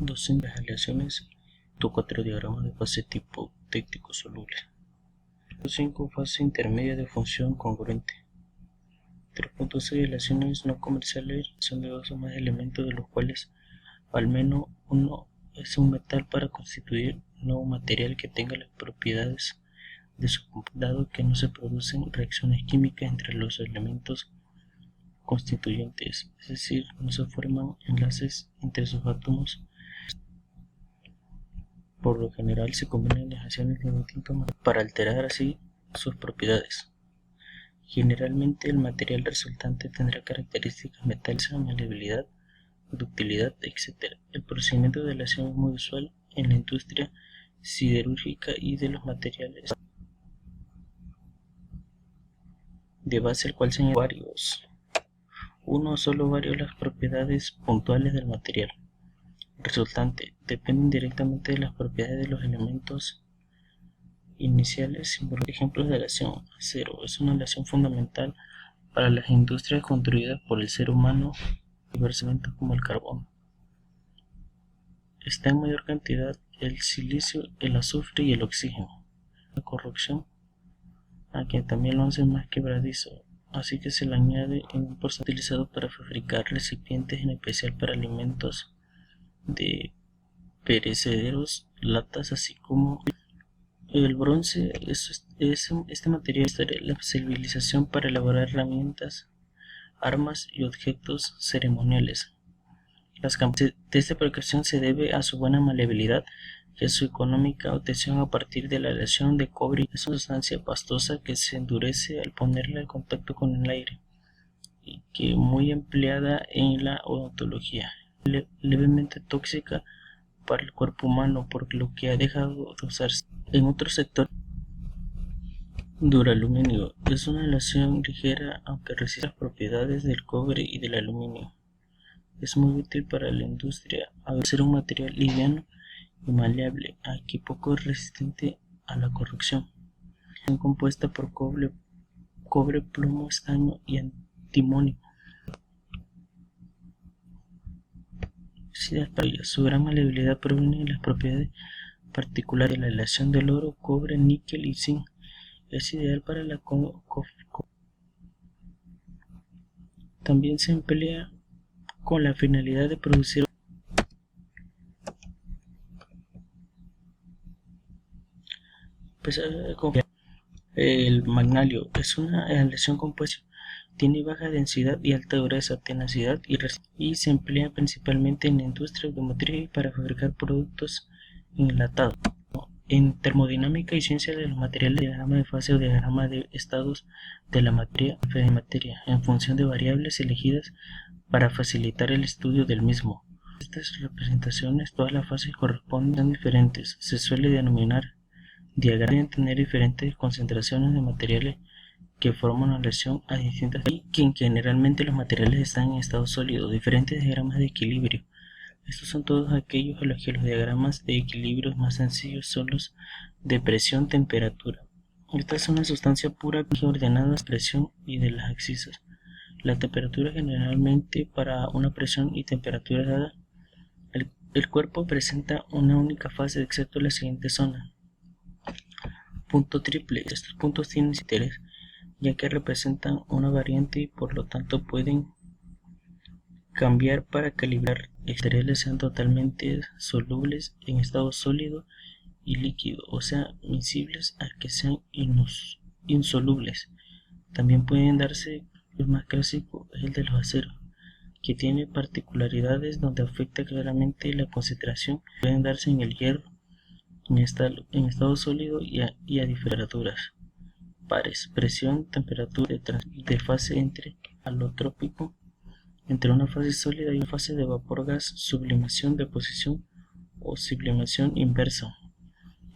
200 aleaciones, 4 diagramas de fase tipo téctico soluble. 5 fase intermedia de función congruente. 3.6 aleaciones no comerciales son de 2 o más elementos, de los cuales al menos uno es un metal para constituir un nuevo material que tenga las propiedades de su compuesto, dado que no se producen reacciones químicas entre los elementos constituyentes, es decir, no se forman enlaces entre sus átomos. Por lo general se combinan las acciones de distintos materiales para alterar así sus propiedades. Generalmente el material resultante tendrá características metálicas, maleabilidad, ductilidad, etc. El procedimiento de aleación es muy usual en la industria siderúrgica y de los materiales de base, al cual se añaden uno o solo varios las propiedades puntuales del material resultante. Dependen directamente de las propiedades de los elementos iniciales. Por ejemplos de aleación: acero es una aleación fundamental para las industrias construidas por el ser humano, y diversos elementos como el carbón. Está en mayor cantidad el silicio, el azufre y el oxígeno. La corrosión, a quien también lo hace más quebradizo, así que se le añade en un porcentaje utilizado para fabricar recipientes, en especial para alimentos de perecederos, latas, así como el bronce. Este material es la civilización para elaborar herramientas, armas y objetos ceremoniales. Las campañas de esta fabricación se debe a su buena maleabilidad y a su económica obtención a partir de la aleación de cobre. Es una sustancia pastosa que se endurece al ponerla en contacto con el aire y que muy empleada en la odontología. Levemente tóxica para el cuerpo humano, por lo que ha dejado de usarse. En otro sector, duraluminio es una aleación ligera, aunque resiste las propiedades del cobre y del aluminio. Es muy útil para la industria, al ser un material liviano y maleable, aunque poco resistente a la corrosión. Es compuesta por cobre, plomo, estaño y antimonio. Su gran maleabilidad proviene de las propiedades particulares de la aleación del oro, cobre, níquel y zinc. Es ideal para la También se emplea con la finalidad de producir el magnalio. Es una aleación compuesta, tiene baja densidad y alta dureza, tenacidad y se emplea principalmente en la industria automotriz para fabricar productos enlatados. En termodinámica y ciencia de los materiales, diagrama de fase o diagrama de estados de la materia en función de variables elegidas para facilitar el estudio del mismo. Estas representaciones, todas las fases corresponden, son diferentes. Se suele denominar diagramas. Pueden tener diferentes concentraciones de materiales que forman una relación a distintas, y que generalmente los materiales están en estado sólido. Diferentes diagramas de equilibrio. Estos son todos aquellos a los que los diagramas de equilibrio más sencillos son los de presión-temperatura. Esta es una sustancia pura ordenada de presión y de las abscisas. La temperatura generalmente para una presión y temperatura dada. El cuerpo presenta una única fase excepto la siguiente zona. Punto triple. Estos puntos tienen interés, ya que representan una variante y por lo tanto pueden cambiar para calibrar. Materiales sean totalmente solubles en estado sólido y líquido, o sea, miscibles a que sean insolubles. También pueden darse, el más clásico es el de los aceros, que tiene particularidades donde afecta claramente la concentración. Pueden darse en el hierro en estado sólido y a diferentes temperaturas pares, presión, temperatura de fase entre alotrópico, entre una fase sólida y una fase de vapor-gas, sublimación, deposición o sublimación inversa,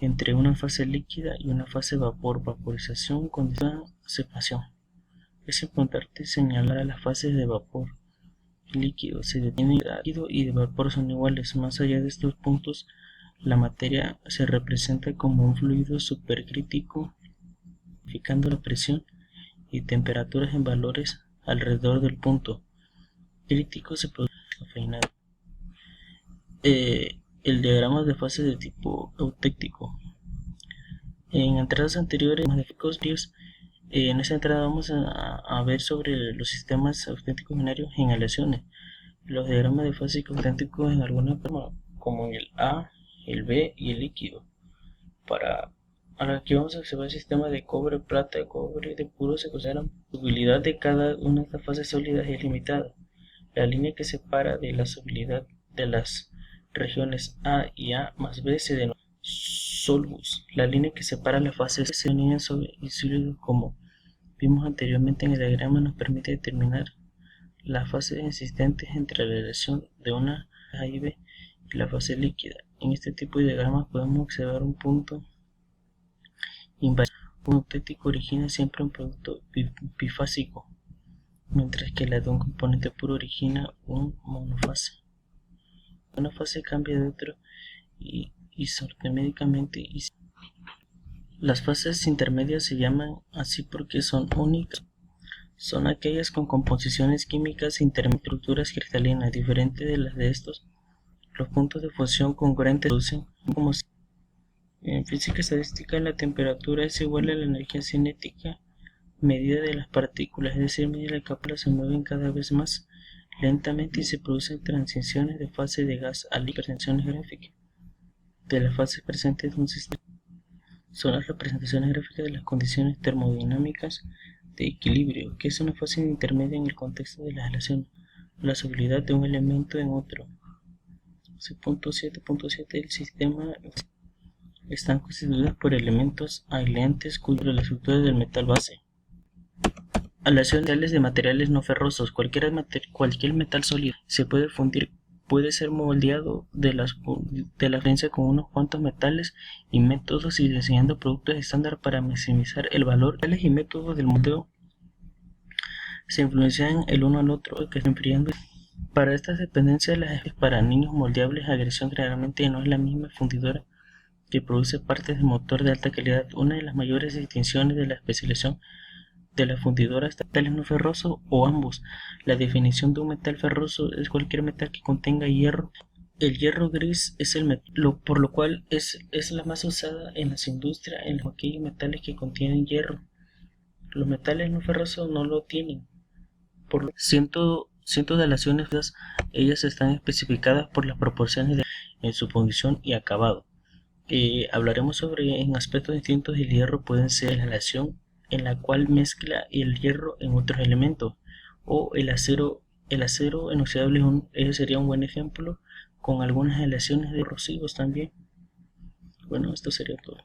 entre una fase líquida y una fase vapor, vaporización, condición, separación. Es importante señalar a las fases de vapor y líquido. Se detiene líquido y de vapor son iguales. Más allá de estos puntos, la materia se representa como un fluido supercrítico, verificando la presión y temperaturas en valores alrededor del punto crítico se produce cafeinado. el diagrama de fase de tipo eutéctico. En entradas anteriores, en esta entrada vamos a ver sobre los sistemas auténticos binarios en aleaciones. Los diagramas de fase auténticos en alguna forma, como en el A, el B y el líquido. Aquí vamos a observar el sistema de cobre, plata, cobre de puro se considera. La solubilidad de cada una de estas fases sólidas es limitada. La línea que separa de la solubilidad de las regiones A y A más B se denomina solvus. La línea que separa las fases se denomina sólidos. Como vimos anteriormente en el diagrama, nos permite determinar las fases existentes entre la relación de una A y B y la fase líquida. En este tipo de diagramas podemos observar un punto invariante. Un auténtico origina siempre un producto bifásico, mientras que la de un componente puro origina un monofase. Una fase cambia de otro isotermicamente. Las fases intermedias se llaman así porque son únicas. Son aquellas con composiciones químicas intermedias, estructuras cristalinas diferentes de las de estos. Los puntos de fusión congruentes producen como en física estadística la temperatura es igual a la energía cinética medida de las partículas, es decir, medida de que se mueven cada vez más lentamente y se producen transiciones de fase de gas a líquido. Representaciones gráficas de las fases presentes de un sistema son las representaciones gráficas de las condiciones termodinámicas de equilibrio, que es una fase intermedia en el contexto de las relaciones, la solubilidad de un elemento en otro. 7.7 el sistema están constituidas por elementos aislados cuya la estructura del metal base. Aleaciones de materiales no ferrosos. Cualquier metal sólido se puede fundir, puede ser moldeado de la diferencia con unos cuantos metales y métodos y diseñando productos estándar para maximizar el valor. Metales y métodos del moldeo se influencian el uno al otro, que están enfriando. Para estas dependencias, para niños moldeables, agresión generalmente no es la misma fundidora que produce partes de motor de alta calidad. Una de las mayores distinciones de la especialización de la fundidora es metales no ferrosos o ambos. La definición de un metal ferroso es cualquier metal que contenga hierro. El hierro gris es el metal, por lo cual es la más usada en las industrias, en aquellos metales que contienen hierro. Los metales no ferrosos no lo tienen. Por cientos de aleaciones, ellas están especificadas por las proporciones en su función y acabado. Hablaremos sobre en aspectos distintos del hierro. Pueden ser la aleación en la cual mezcla el hierro en otros elementos, o el acero inoxidable sería un buen ejemplo, con algunas aleaciones de corrosivos también. Bueno, esto sería todo.